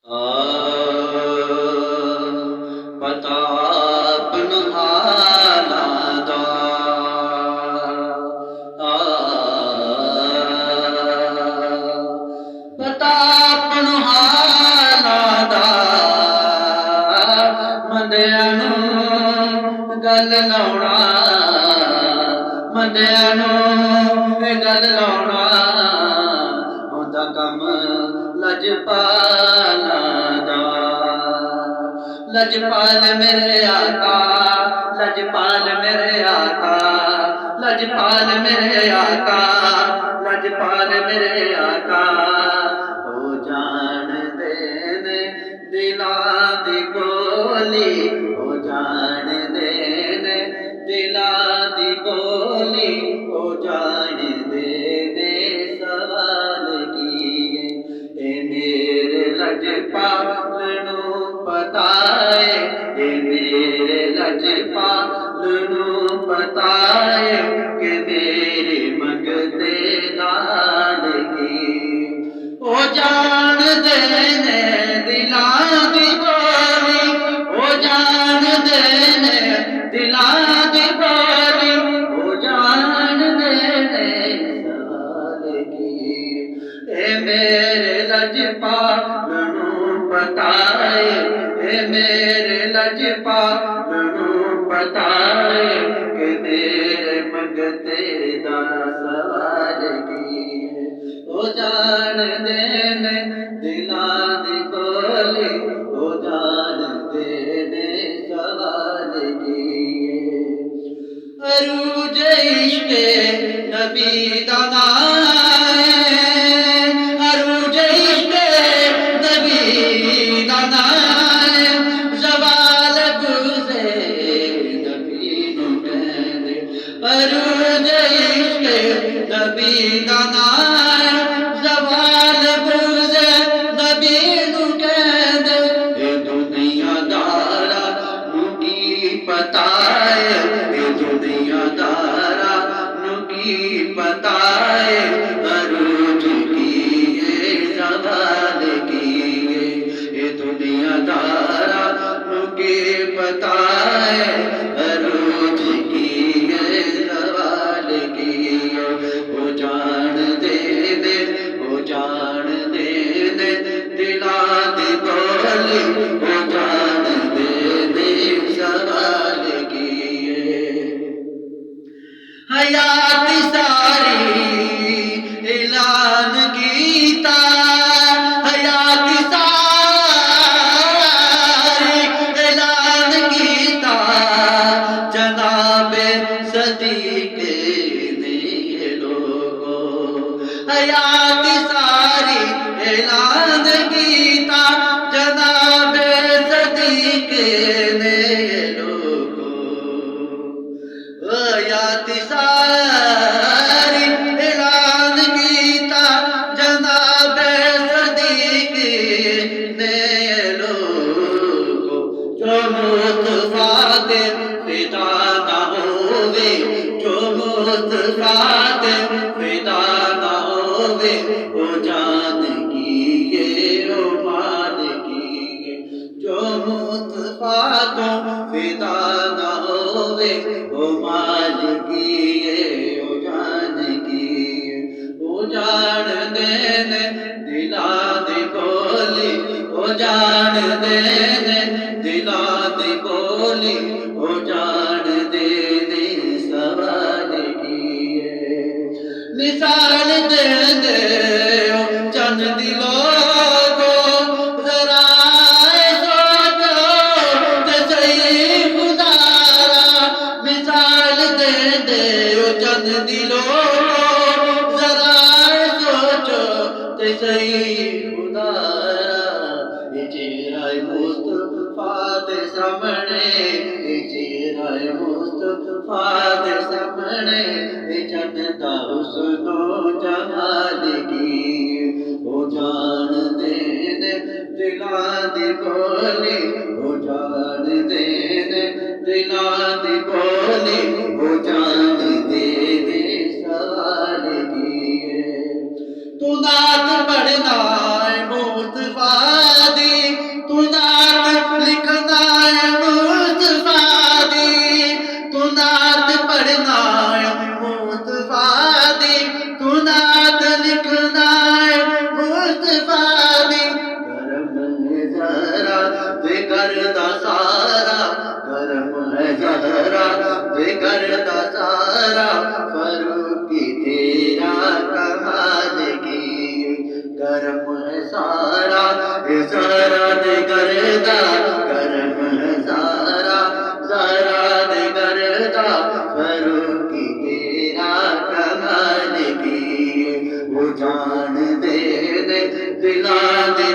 आ, पता अपन हालात दा, आ, पता अपन हालात दा, मंदियां नूं गल लाउणा, मंदियां नूं गल लाउणा, ओंदा कम लजपाला दा। लजपाल मेरे आका, लजपाल मेरे आका, लजपाल मेरे आका, लजपाल मेरे आका, ओ जान देने दिलां दी बोली, ओ जान देने दिलां दी बोली, ओ जान देने सवाल किए, ए मेरे लजपाल नूं पता है, ए मेरे लजपाल नूं पता है कि मेरे मंगते नाल की, ओ जान देने दिलां दी बोली, ओ जान देने दिलां दी बोली, ओ जान देने सवाल की, ए मेरे लजपाल नूं पता है, ए मेरे लजपाल नूं पता है कि मेरे मंगते दा सवाल की, ओ जान देने दिलां दी बोली, ओ जान देने सवाल की, अरूज इश्क़े नबी दा नाम है, अरूज इश्क़े नबी दा नाम है, ज़वाल गुज़े नबी नूं कहंदे, अरूज इश्क़े नबी दा नाम है, ज़वाल गुज़े नबी नूं कहंदे, ए दुनियादारा नूं की पता है, ए दुनियादारा नूं की पता है, अरूज की ये ज़वाल की, ए दुनियादारा नूं की पता है, अरूज की ये ज़वाल की, ओ जान दे दे, ओ जान दे दे दिलां दी बोली, ओ जान दे दे सवाल की, हयात सारी ऐलान कीता, हयात सारी ऐलान कीता, जनाबे सदीक ने लोगो, हयात सारी ऐलान कीता, जनाबे सदीक ने लोगो, हयात सारी ऐलान कीता, जनाबे सदीक ने लोगो, जो मुस्तफा ते फिदा ना होवे, जो मुस्तफा ते फिदा ना होवे, ओ जान की ये ओ मान की, जो मुस्तफा तो फिदा ना होवे, ओ मान की ये ओ जान की, ओ जान देने दिलां दी बोली, ओ जान देने दिलां दी बोली, ओ जान देने सवाल किए, मिसाल दे दे ओ चंद दी लोगो, ज़रा सोचो ते सही खुदारा, मिसाल दे दे ओ चंद दी लोगो, ज़रा सोचो ते सही खुदारा, ये चेहरा मुस्तफा दे सामने, ये चेहरा मुस्तफा दे सामने, ये चंद दा हुस्नो जमाल की, ओ जान देने दिलां दी बोली, ओ जान देने दिलां दी बोली, ओ जान देने सवाल की, तू नात पढ़ना मुस्तफा दी, सारा फरूकी तेरा कमाल की करम है सारा दे करदा करम है सारा दे करदा फरूकी तेरा कमाल की वो जान दे दिला दे